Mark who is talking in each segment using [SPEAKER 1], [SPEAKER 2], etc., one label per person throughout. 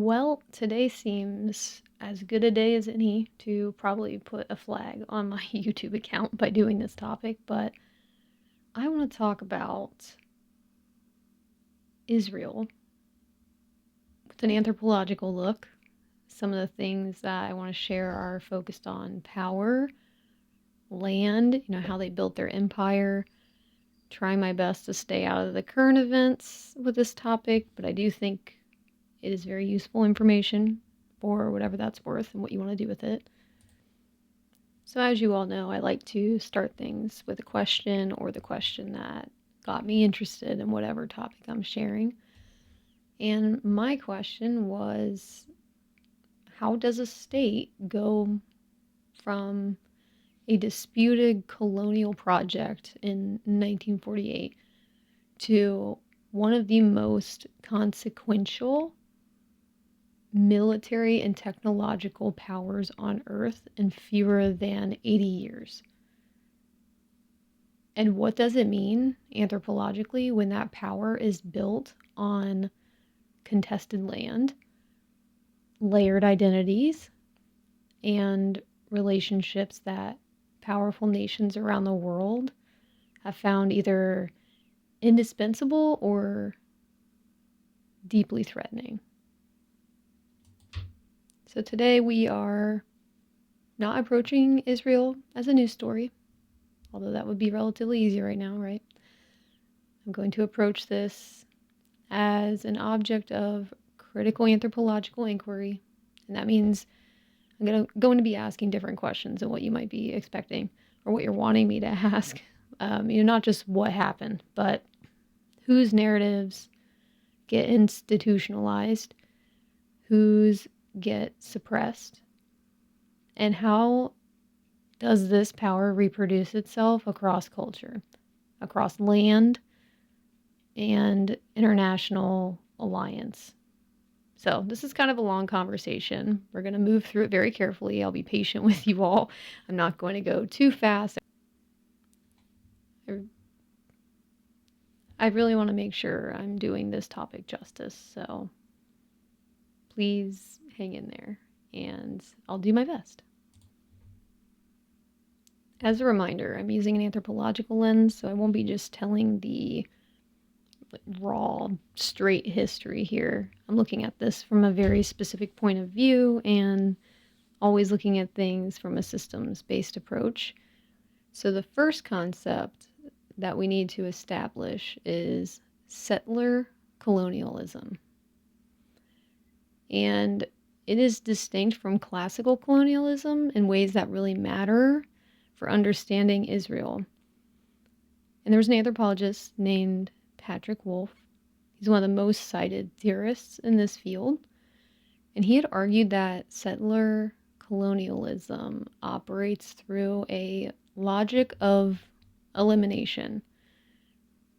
[SPEAKER 1] Well, today seems as good a day as any to probably put a flag on my YouTube account by doing this topic, but I want to talk about Israel with an anthropological look. Some of the things that I want to share are focused on power, land, how they built their empire. Trying my best to stay out of the current events with this topic, but I do think it is very useful information for whatever that's worth and what you want to do with it. So, as you all know, I like to start things with a question or the question that got me interested in whatever topic I'm sharing. And my question was, how does a state go from a disputed colonial project in 1948 to one of the most consequential military and technological powers on Earth in fewer than 80 years? And what does it mean anthropologically when that power is built on contested land, layered identities, and relationships that powerful nations around the world have found either indispensable or deeply threatening? So today we are not approaching Israel as a news story, although that would be relatively easy right now, right? I'm going to approach this as an object of critical anthropological inquiry, and that means I'm going to be asking different questions than what you might be expecting or what you're wanting me to ask. Not just what happened, but whose narratives get institutionalized, whose get suppressed, and how does this power reproduce itself across culture, across land, and international alliance? So this is kind of a long conversation. We're going to move through it very carefully. I'll be patient with you all. I'm not going to go too fast. I really want to make sure I'm doing this topic justice, so please hang in there, and I'll do my best. As a reminder, I'm using an anthropological lens, so I won't be just telling the raw, straight history here. I'm looking at this from a very specific point of view and always looking at things from a systems-based approach. So the first concept that we need to establish is settler colonialism. And it is distinct from classical colonialism in ways that really matter for understanding Israel. And there was an anthropologist named Patrick Wolfe. He's one of the most cited theorists in this field. And he had argued that settler colonialism operates through a logic of elimination.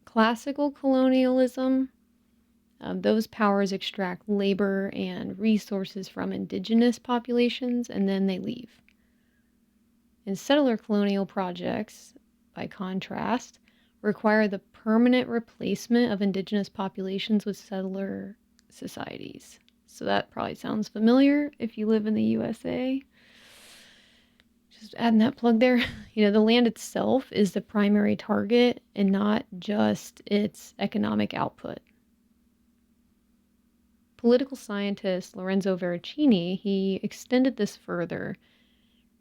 [SPEAKER 1] Classical colonialism, those powers extract labor and resources from indigenous populations and then they leave. And settler colonial projects, by contrast, require the permanent replacement of indigenous populations with settler societies. So that probably sounds familiar if you live in the USA. Just adding that plug there. The land itself is the primary target and not just its economic output. Political scientist Lorenzo Veracini, he extended this further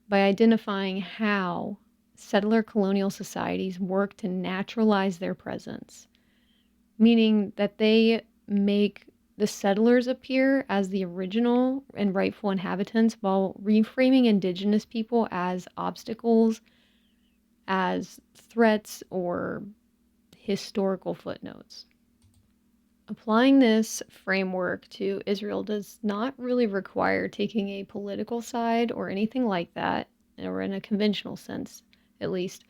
[SPEAKER 1] by identifying how settler colonial societies work to naturalize their presence, meaning that they make the settlers appear as the original and rightful inhabitants while reframing indigenous people as obstacles, as threats, or historical footnotes. Applying this framework to Israel does not really require taking a political side or anything like that, or in a conventional sense, at least.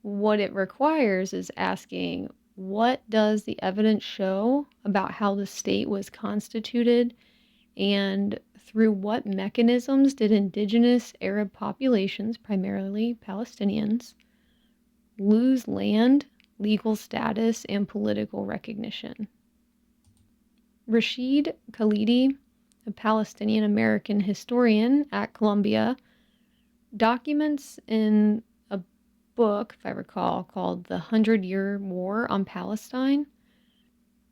[SPEAKER 1] What it requires is asking, what does the evidence show about how the state was constituted, and through what mechanisms did indigenous Arab populations, primarily Palestinians, lose land, legal status, and political recognition? Rashid Khalidi, a Palestinian American historian at Columbia, documents in a book, if I recall, called The 100-Year War on Palestine,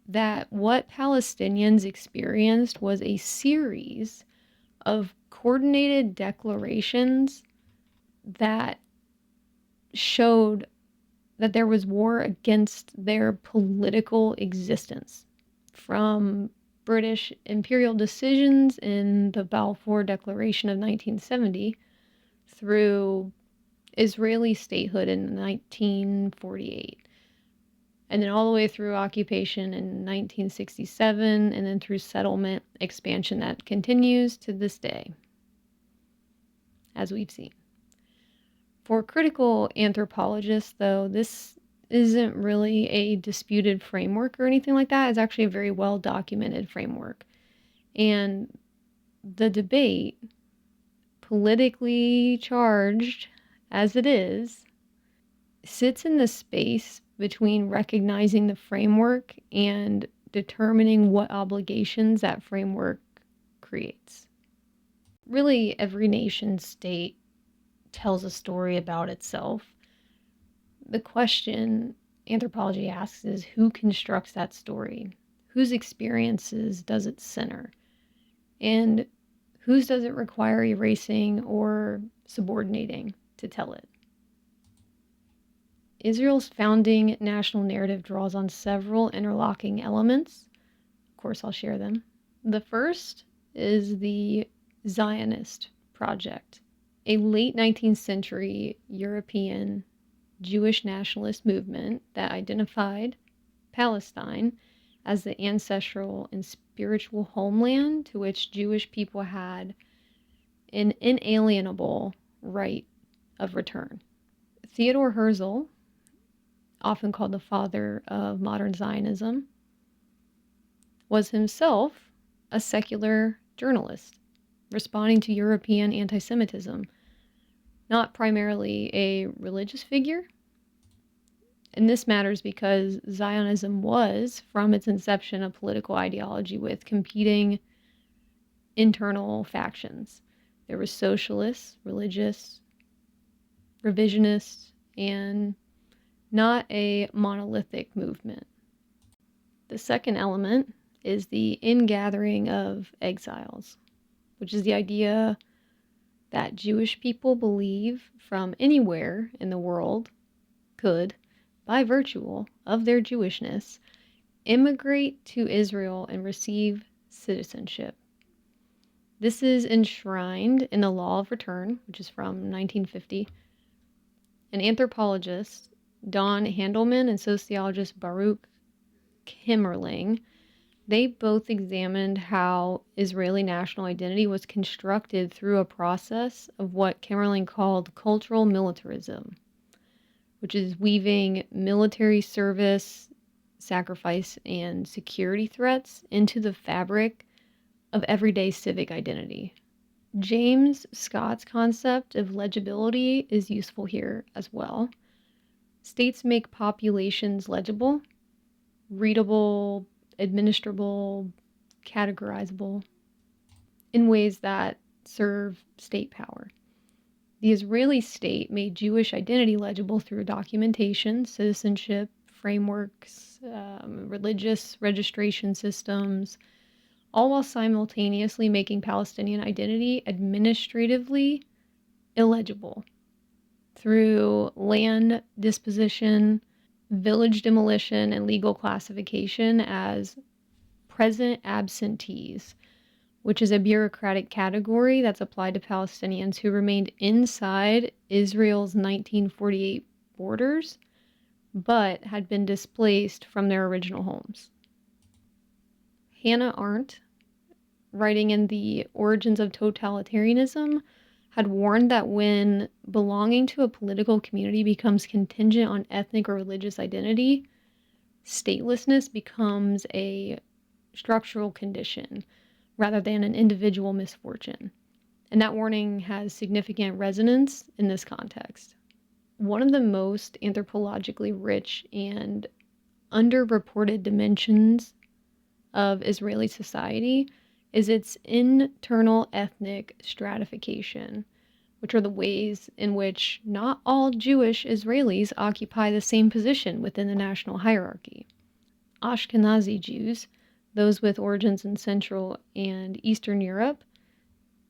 [SPEAKER 1] that what Palestinians experienced was a series of coordinated declarations that showed that there was war against their political existence, from British imperial decisions in the Balfour Declaration of 1970 through Israeli statehood in 1948, and then all the way through occupation in 1967, and then through settlement expansion that continues to this day, as we've seen. For critical anthropologists, though, this isn't really a disputed framework or anything like that. It's actually a very well documented framework. And the debate, politically charged as it is, sits in the space between recognizing the framework and determining what obligations that framework creates. Really, every nation state tells a story about itself. The question anthropology asks is, who constructs that story? Whose experiences does it center? And whose does it require erasing or subordinating to tell it? Israel's founding national narrative draws on several interlocking elements. Of course, I'll share them. The first is the Zionist project, a late 19th century European Jewish nationalist movement that identified Palestine as the ancestral and spiritual homeland to which Jewish people had an inalienable right of return. Theodor Herzl, often called the father of modern Zionism, was himself a secular journalist responding to European anti-Semitism, not primarily a religious figure. And this matters because Zionism was, from its inception, a political ideology with competing internal factions. There were socialists, religious, revisionists, and not a monolithic movement. The second element is the ingathering of exiles, which is the idea that Jewish people believe from anywhere in the world could, by virtue of their Jewishness, immigrate to Israel and receive citizenship. This is enshrined in the Law of Return, which is from 1950. An anthropologist, Don Handelman, and sociologist Baruch Kimmerling, they both examined how Israeli national identity was constructed through a process of what Kimmerling called cultural militarism, which is weaving military service, sacrifice, and security threats into the fabric of everyday civic identity. James Scott's concept of legibility is useful here as well. States make populations legible, readable, administrable, categorizable in ways that serve state power. The Israeli state made Jewish identity legible through documentation, citizenship, frameworks, religious registration systems, all while simultaneously making Palestinian identity administratively illegible through land disposition, village demolition, and legal classification as present absentees, which is a bureaucratic category that's applied to Palestinians who remained inside Israel's 1948 borders, but had been displaced from their original homes. Hannah Arendt, writing in The Origins of Totalitarianism, had warned that when belonging to a political community becomes contingent on ethnic or religious identity, statelessness becomes a structural condition rather than an individual misfortune. And that warning has significant resonance in this context. One of the most anthropologically rich and underreported dimensions of Israeli society is its internal ethnic stratification, which are the ways in which not all Jewish Israelis occupy the same position within the national hierarchy. Ashkenazi Jews, those with origins in Central and Eastern Europe,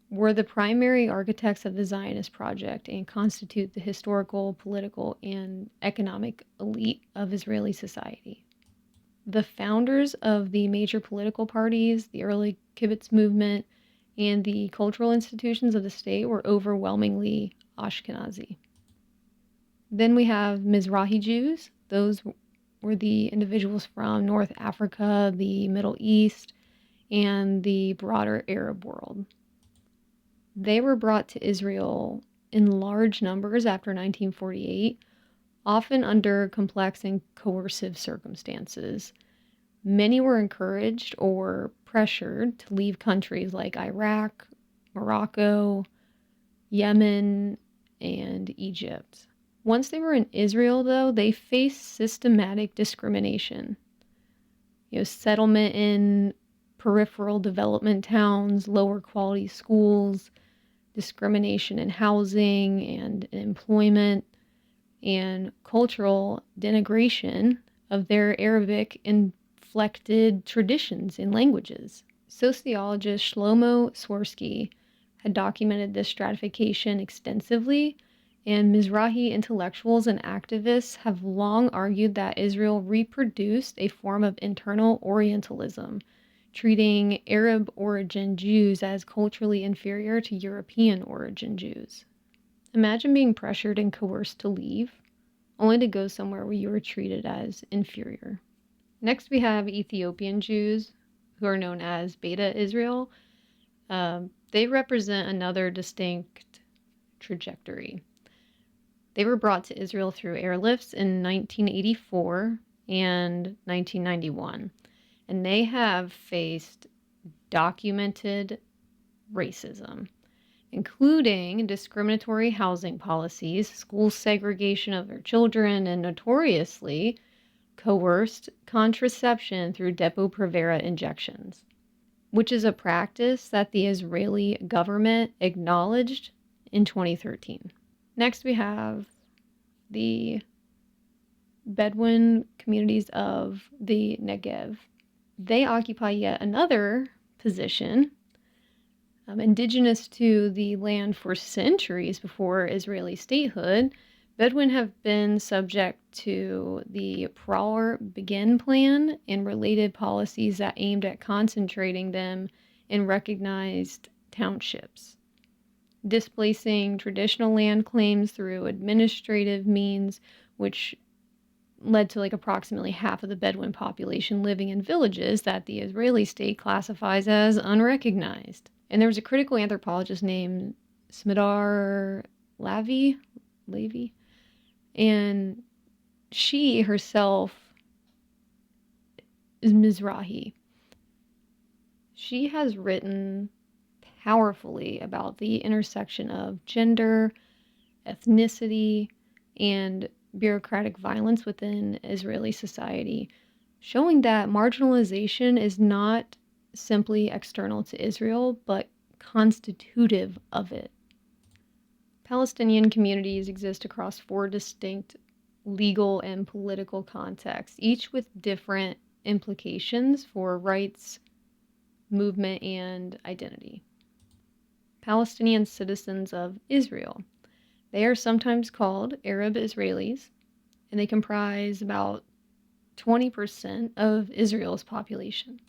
[SPEAKER 1] were the primary architects of the Zionist project and constitute the historical, political, and economic elite of Israeli society. The founders of the major political parties, the early kibbutz movement, and the cultural institutions of the state were overwhelmingly Ashkenazi. Then we have Mizrahi Jews. Those were the individuals from North Africa, the Middle East, and the broader Arab world. They were brought to Israel in large numbers after 1948, often under complex and coercive circumstances. Many were encouraged or pressured to leave countries like Iraq, Morocco, Yemen, and Egypt. Once they were in Israel, though, they faced systematic discrimination. Settlement in peripheral development towns, lower quality schools, discrimination in housing and employment, and cultural denigration of their Arabic inflected traditions and languages. Sociologist Shlomo Swirsky had documented this stratification extensively, and Mizrahi intellectuals and activists have long argued that Israel reproduced a form of internal Orientalism, treating Arab-origin Jews as culturally inferior to European-origin Jews. Imagine being pressured and coerced to leave, only to go somewhere where you were treated as inferior. Next, we have Ethiopian Jews, who are known as Beta Israel. They represent another distinct trajectory. They were brought to Israel through airlifts in 1984 and 1991. And they have faced documented racism, including discriminatory housing policies, school segregation of their children, and notoriously coerced contraception through Depo-Provera injections, which is a practice that the Israeli government acknowledged in 2013. Next, we have the Bedouin communities of the Negev. They occupy yet another position, indigenous to the land for centuries before Israeli statehood. Bedouin have been subject to the Prawer Begin plan and related policies that aimed at concentrating them in recognized townships, displacing traditional land claims through administrative means, which led to approximately half of the Bedouin population living in villages that the Israeli state classifies as unrecognized. And there was a critical anthropologist named Smidar Levy, and she herself is Mizrahi. She has written powerfully about the intersection of gender, ethnicity, and bureaucratic violence within Israeli society, showing that marginalization is not simply external to Israel, but constitutive of it. Palestinian communities exist across 4 distinct legal and political contexts, each with different implications for rights, movement, and identity. Palestinian citizens of Israel. They are sometimes called Arab Israelis, and they comprise about 20% of Israel's population.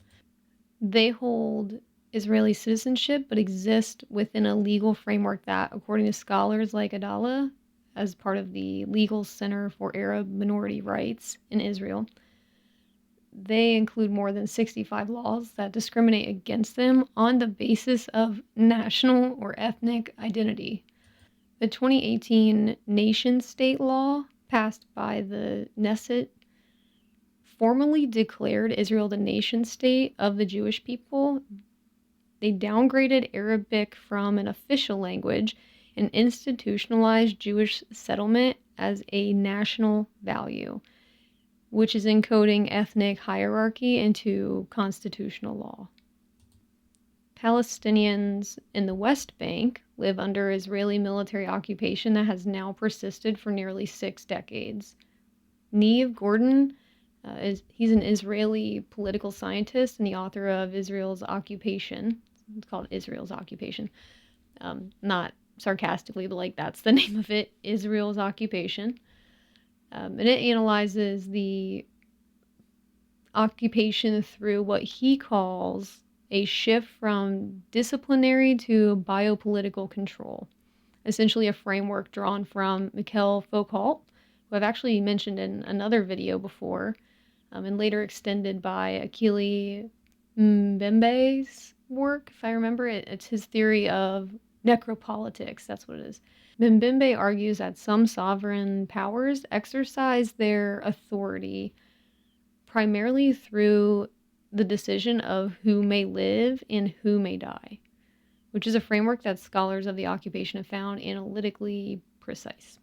[SPEAKER 1] They hold Israeli citizenship, but exist within a legal framework that, according to scholars like Adala, as part of the Legal Center for Arab Minority Rights in Israel, they include more than 65 laws that discriminate against them on the basis of national or ethnic identity. The 2018 nation-state law, passed by the Knesset, formally declared Israel the nation-state of the Jewish people. They downgraded Arabic from an official language and institutionalized Jewish settlement as a national value, which is encoding ethnic hierarchy into constitutional law. Palestinians in the West Bank live under Israeli military occupation that has now persisted for nearly 6 decades. Neve Gordon he's an Israeli political scientist and the author of Israel's Occupation. It's called Israel's Occupation. Not sarcastically, but like that's the name of it, Israel's Occupation. And it analyzes the occupation through what he calls a shift from disciplinary to biopolitical control. Essentially a framework drawn from Mikhail Foucault, who I've actually mentioned in another video before, and later extended by Achille Mbembe's work, if I remember it. It's his theory of necropolitics, that's what it is. Mbembe argues that some sovereign powers exercise their authority primarily through the decision of who may live and who may die, which is a framework that scholars of the occupation have found analytically precise.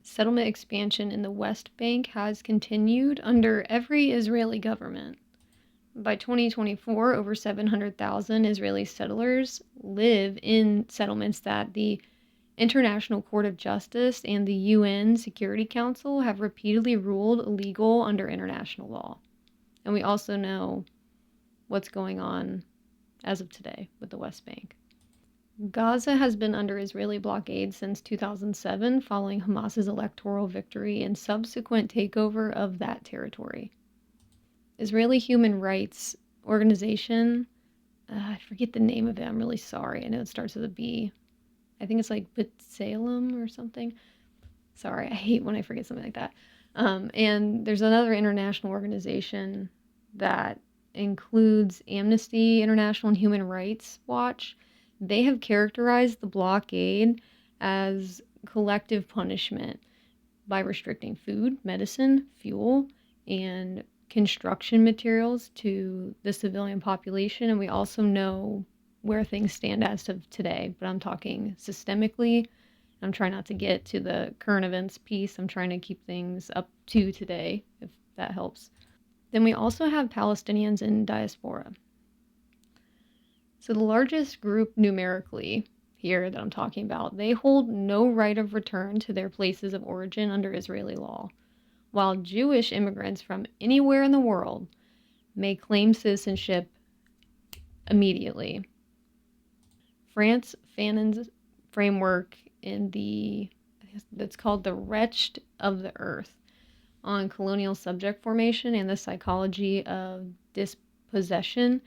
[SPEAKER 1] Settlement expansion in the West Bank has continued under every Israeli government. By 2024, over 700,000 Israeli settlers live in settlements that the International Court of Justice and the UN Security Council have repeatedly ruled illegal under international law. And we also know what's going on as of today with the West Bank. Gaza has been under Israeli blockade since 2007, following Hamas's electoral victory and subsequent takeover of that territory. Israeli human rights organization, I forget the name of it, I'm really sorry. I know it starts with a B. I think it's like B'Tselem or something. Sorry, I hate when I forget something like that. And there's another international organization that includes Amnesty International and Human Rights Watch. They have characterized the blockade as collective punishment by restricting food, medicine, fuel, and construction materials to the civilian population. And we also know where things stand as of today, but I'm talking systemically. I'm trying not to get to the current events piece. I'm trying to keep things up to today, if that helps. Then we also have Palestinians in diaspora. So the largest group numerically here that I'm talking about, they hold no right of return to their places of origin under Israeli law, while Jewish immigrants from anywhere in the world may claim citizenship immediately. Frantz Fanon's framework that's called The Wretched of the Earth on colonial subject formation and the psychology of dispossession,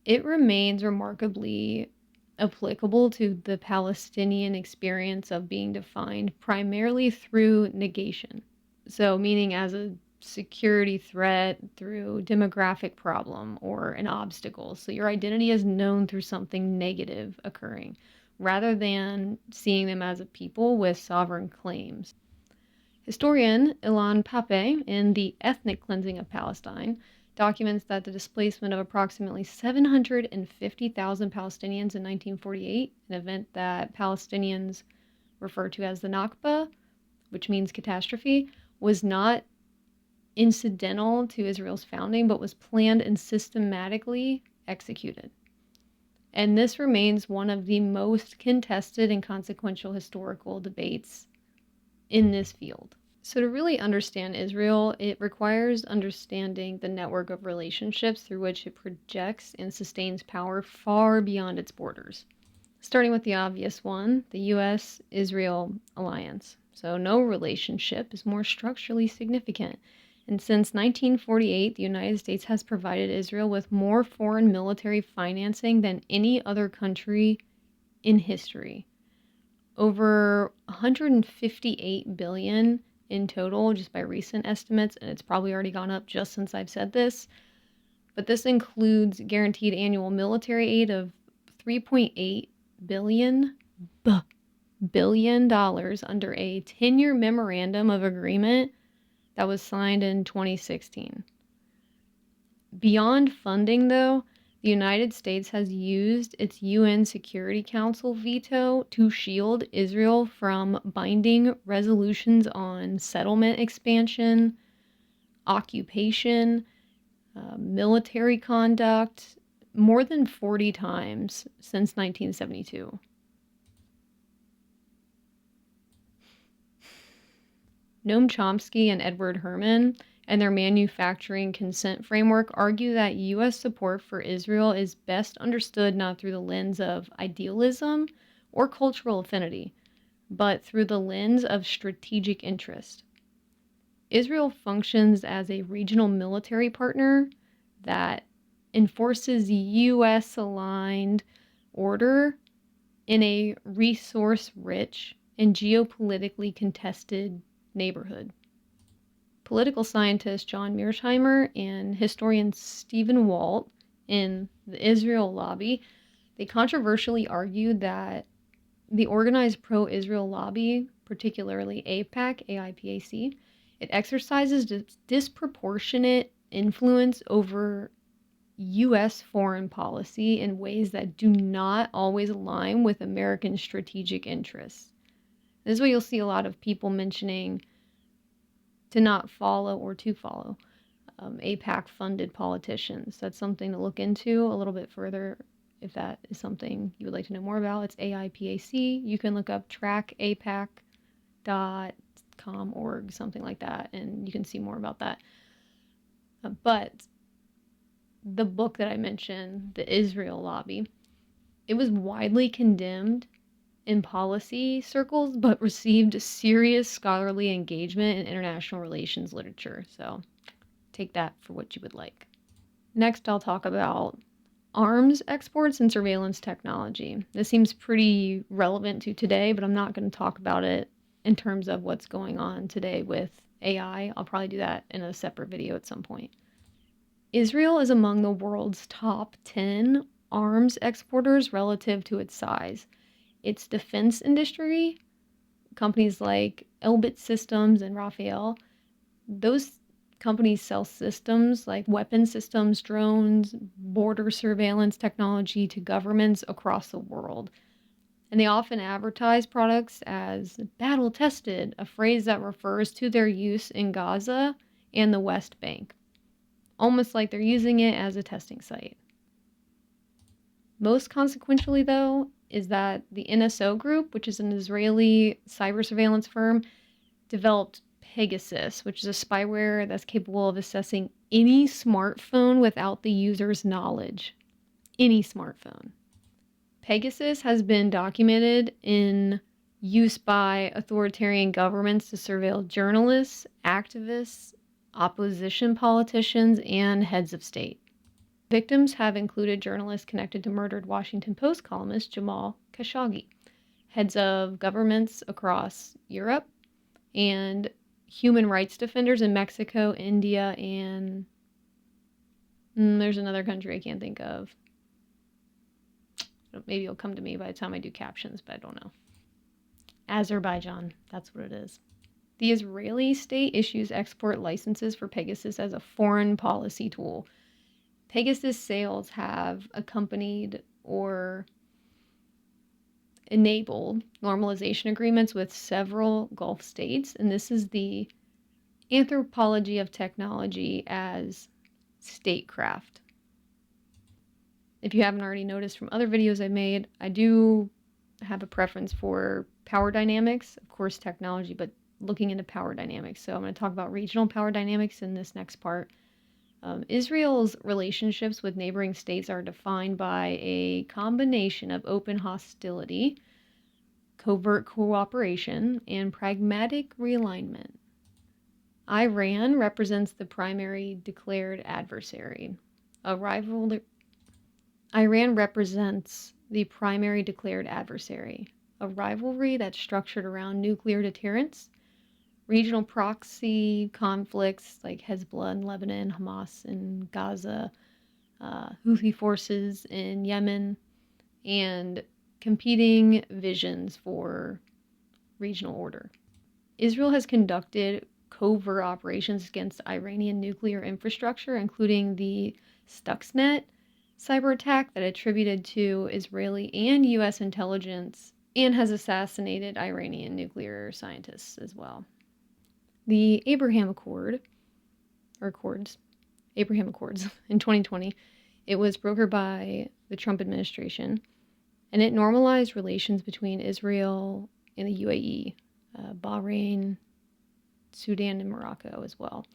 [SPEAKER 1] it remains remarkably applicable to the Palestinian experience of being defined primarily through negation. So meaning as a security threat, through demographic problem, or an obstacle. So your identity is known through something negative occurring, rather than seeing them as a people with sovereign claims. Historian Ilan Pappé, in The Ethnic Cleansing of Palestine, documents that the displacement of approximately 750,000 Palestinians in 1948, an event that Palestinians refer to as the Nakba, which means catastrophe, was not incidental to Israel's founding, but was planned and systematically executed. And this remains one of the most contested and consequential historical debates in this field. So to really understand Israel, it requires understanding the network of relationships through which it projects and sustains power far beyond its borders. Starting with the obvious one, the U.S.-Israel alliance. So no relationship is more structurally significant. And since 1948, the United States has provided Israel with more foreign military financing than any other country in history. Over $158 billion in total, just by recent estimates, and it's probably already gone up just since I've said this. But this includes guaranteed annual military aid of $3.8 billion under a 10-year memorandum of agreement that was signed in 2016. Beyond funding, though, the United States has used its UN Security Council veto to shield Israel from binding resolutions on settlement expansion, occupation, military conduct, more than 40 times since 1972. Noam Chomsky and Edward Herman and their manufacturing consent framework argue that U.S. support for Israel is best understood not through the lens of idealism or cultural affinity, but through the lens of strategic interest. Israel functions as a regional military partner that enforces U.S.-aligned order in a resource-rich and geopolitically contested neighborhood. Political scientist John Mearsheimer and historian Stephen Walt in the Israel Lobby, they controversially argued that the organized pro-Israel lobby, particularly AIPAC, it exercises disproportionate influence over U.S. foreign policy in ways that do not always align with American strategic interests. This is what you'll see a lot of people mentioning to not follow or to follow AIPAC-funded politicians. That's something to look into a little bit further if that is something you would like to know more about. It's AIPAC. You can look up trackaipac.com.org, something like that, and you can see more about that. But the book that I mentioned, The Israel Lobby, it was widely condemned in policy circles, but received serious scholarly engagement in international relations literature. So take that for what you would like. Next, I'll talk about arms exports and surveillance technology. This seems pretty relevant to today, but I'm not going to talk about it in terms of what's going on today with AI. I'll probably do that in a separate video at some point. Israel is among the world's top 10 arms exporters relative to its size. Its defense industry, companies like Elbit Systems and Rafael, those companies sell systems like weapon systems, drones, border surveillance technology to governments across the world. And they often advertise products as battle tested, a phrase that refers to their use in Gaza and the West Bank, almost like they're using it as a testing site. Most consequentially, though, is that the NSO Group, which is an Israeli cyber surveillance firm, developed Pegasus, which is a spyware that's capable of assessing any smartphone without the user's knowledge. Any smartphone. Pegasus has been documented in use by authoritarian governments to surveil journalists, activists, opposition politicians, and heads of state. Victims have included journalists connected to murdered Washington Post columnist Jamal Khashoggi, heads of governments across Europe, and human rights defenders in Mexico, India, and there's another country I can't think of. Maybe it'll come to me by the time I do captions, but I don't know. Azerbaijan, that's what it is. The Israeli state issues export licenses for Pegasus as a foreign policy tool. Pegasus sales have accompanied or enabled normalization agreements with several Gulf states, and this is the anthropology of technology as statecraft. If you haven't already noticed from other videos I made, I do have a preference for power dynamics, of course technology, but looking into power dynamics. So I'm going to talk about regional power dynamics in this next part. Israel's relationships with neighboring states are defined by a combination of open hostility, covert cooperation, and pragmatic realignment. Iran represents the primary declared adversary. Iran represents the primary declared adversary, a rivalry that's structured around nuclear deterrence, regional proxy conflicts like Hezbollah in Lebanon, Hamas in Gaza, Houthi forces in Yemen, and competing visions for regional order. Israel has conducted covert operations against Iranian nuclear infrastructure, including the Stuxnet cyber attack that attributed to Israeli and U.S. intelligence, and has assassinated Iranian nuclear scientists as well. The Abraham Accords in 2020, It was brokered by the Trump administration, and it normalized relations between Israel and the UAE, Bahrain, Sudan, and Morocco as well.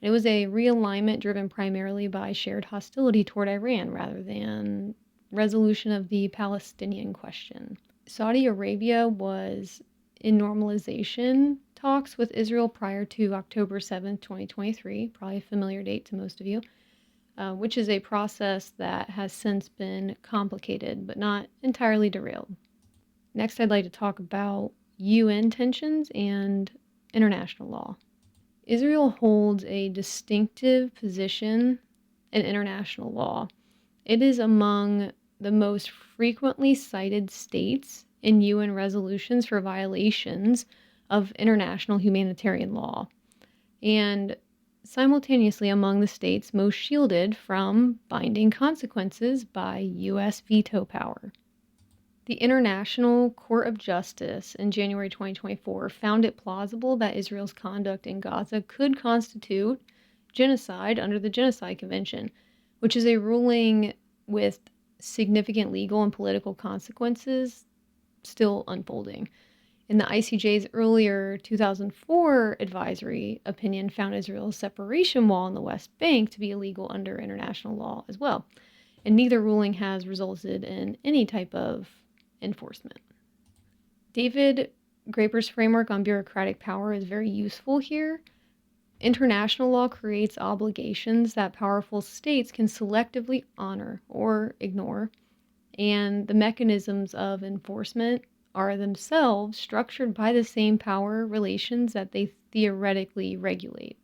[SPEAKER 1] And it was a realignment driven primarily by shared hostility toward Iran rather than resolution of the Palestinian question. Saudi Arabia was in normalization talks with Israel prior to October 7th, 2023, probably a familiar date to most of you, which is a process that has since been complicated but not entirely derailed. Next, I'd like to talk about UN tensions and international law. Israel holds a distinctive position in international law. It is among the most frequently cited states in UN resolutions for violations of international humanitarian law, and simultaneously among the states most shielded from binding consequences by U.S. veto power. The International Court of Justice in January 2024 found it plausible that Israel's conduct in Gaza could constitute genocide under the Genocide Convention, which is a ruling with significant legal and political consequences still unfolding. And the ICJ's earlier 2004 advisory opinion found Israel's separation wall in the West Bank to be illegal under international law as well. And neither ruling has resulted in any type of enforcement. David Graeber's framework on bureaucratic power is very useful here. International law creates obligations that powerful states can selectively honor or ignore, and the mechanisms of enforcement are themselves structured by the same power relations that they theoretically regulate.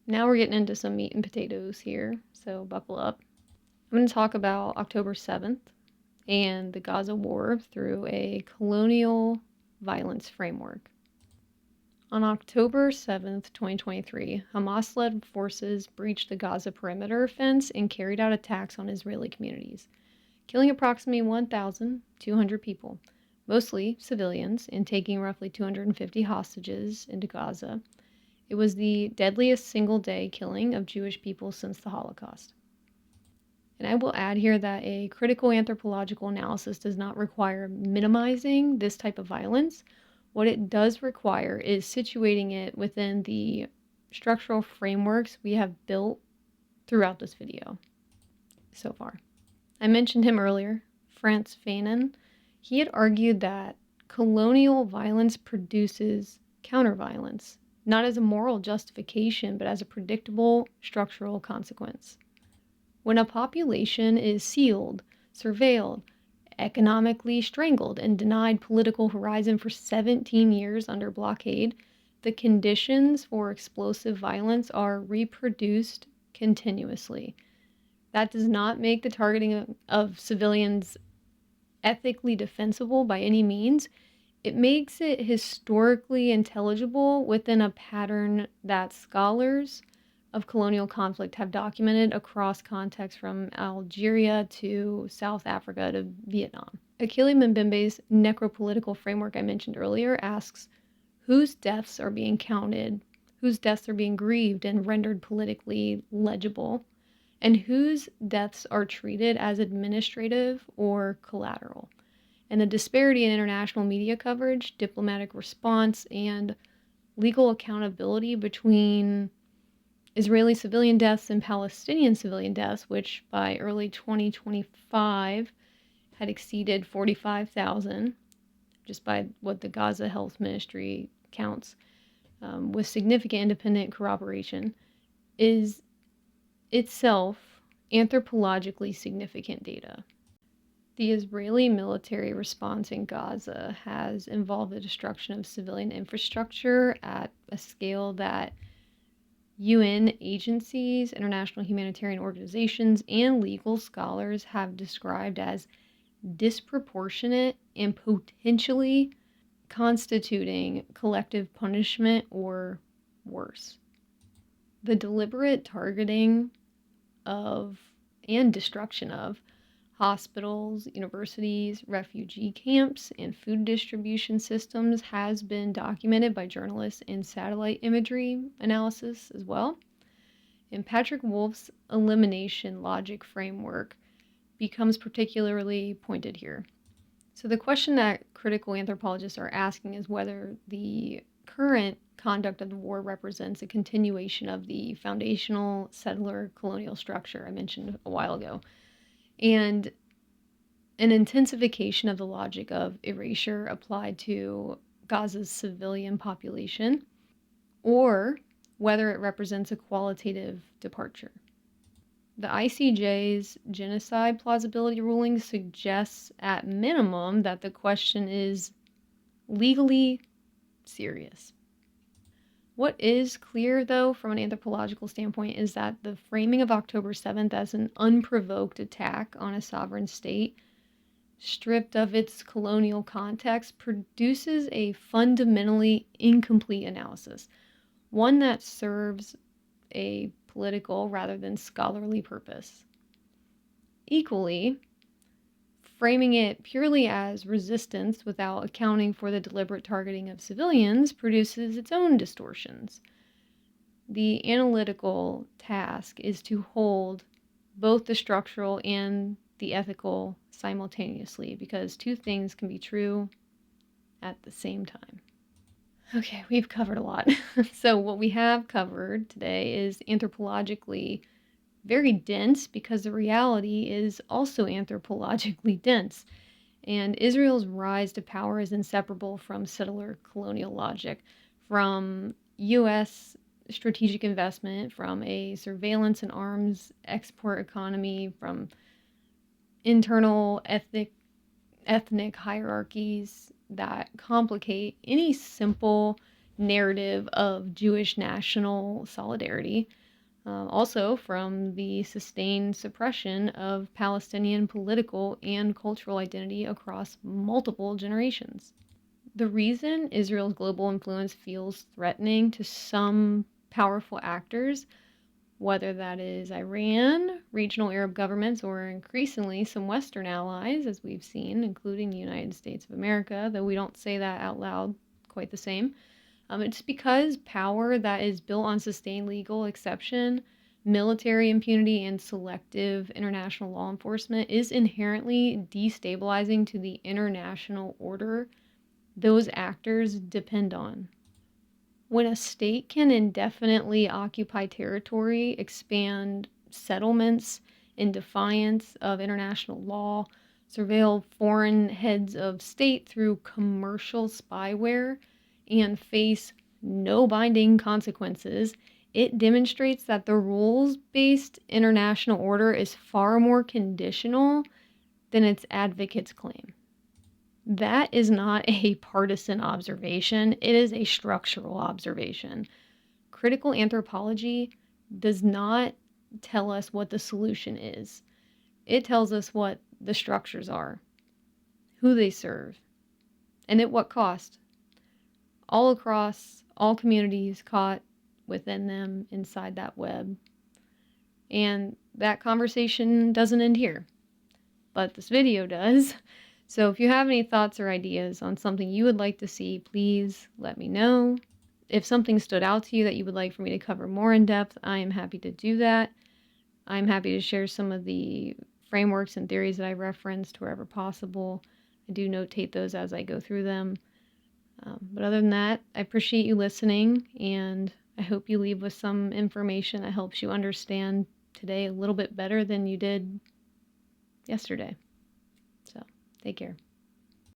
[SPEAKER 1] Now we're getting into some meat and potatoes here, so buckle up. I'm going to talk about October 7th and the Gaza war through a colonial violence framework. On October 7th, 2023, Hamas-led forces breached the Gaza perimeter fence and carried out attacks on Israeli communities, killing approximately 1,200 people, mostly civilians, and taking roughly 250 hostages into Gaza. It was the deadliest single-day killing of Jewish people since the Holocaust. And I will add here that a critical anthropological analysis does not require minimizing this type of violence. What it does require is situating it within the structural frameworks we have built throughout this video so far. I mentioned him earlier, Frantz Fanon. He had argued that colonial violence produces counterviolence, not as a moral justification, but as a predictable structural consequence. When a population is sealed, surveilled, economically strangled, and denied political horizon for 17 years under blockade, the conditions for explosive violence are reproduced continuously. That does not make the targeting of civilians ethically defensible by any means. It makes it historically intelligible within a pattern that scholars of colonial conflict have documented across contexts from Algeria to South Africa to Vietnam. Achille Mbembe's necropolitical framework I mentioned earlier asks whose deaths are being counted, whose deaths are being grieved and rendered politically legible, and whose deaths are treated as administrative or collateral. And the disparity in international media coverage, diplomatic response, and legal accountability between Israeli civilian deaths and Palestinian civilian deaths, which by early 2025 had exceeded 45,000, just by what the Gaza Health Ministry counts, with significant independent corroboration, is itself anthropologically significant data. The Israeli military response in Gaza has involved the destruction of civilian infrastructure at a scale that UN agencies, international humanitarian organizations, and legal scholars have described as disproportionate and potentially constituting collective punishment or worse. The deliberate targeting of and destruction of hospitals, universities, refugee camps, and food distribution systems has been documented by journalists in satellite imagery analysis as well. And Patrick Wolfe's elimination logic framework becomes particularly pointed here. So the question that critical anthropologists are asking is whether the current conduct of the war represents a continuation of the foundational settler colonial structure I mentioned a while ago, and an intensification of the logic of erasure applied to Gaza's civilian population, or whether it represents a qualitative departure. The ICJ's genocide plausibility ruling suggests, at minimum, that the question is legally serious. What is clear, though, from an anthropological standpoint, is that the framing of October 7th as an unprovoked attack on a sovereign state, stripped of its colonial context, produces a fundamentally incomplete analysis, one that serves a political rather than scholarly purpose. Equally, framing it purely as resistance without accounting for the deliberate targeting of civilians produces its own distortions. The analytical task is to hold both the structural and the ethical simultaneously, because two things can be true at the same time. Okay, we've covered a lot. So what we have covered today is anthropologically very dense, because the reality is also anthropologically dense. And Israel's rise to power is inseparable from settler colonial logic, from U.S. strategic investment, from a surveillance and arms export economy, from internal ethnic hierarchies that complicate any simple narrative of Jewish national solidarity. Also from the sustained suppression of Palestinian political and cultural identity across multiple generations. The reason Israel's global influence feels threatening to some powerful actors, whether that is Iran, regional Arab governments, or increasingly some Western allies, as we've seen, including the United States of America, though we don't say that out loud quite the same. It's because power that is built on sustained legal exception, military impunity, and selective international law enforcement is inherently destabilizing to the international order those actors depend on. When a state can indefinitely occupy territory, expand settlements in defiance of international law, surveil foreign heads of state through commercial spyware, and face no binding consequences, it demonstrates that the rules-based international order is far more conditional than its advocates claim. That is not a partisan observation, it is a structural observation. Critical anthropology does not tell us what the solution is. It tells us what the structures are, who they serve, and at what cost. All across all communities caught within them inside that web. And that conversation doesn't end here, but this video does. So if you have any thoughts or ideas on something you would like to see, please let me know. If something stood out to you that you would like for me to cover more in depth, I am happy to do that. I'm happy to share some of the frameworks and theories that I referenced wherever possible. I do notate those as I go through them. But other than that, I appreciate you listening, and I hope you leave with some information that helps you understand today a little bit better than you did yesterday. So, take care.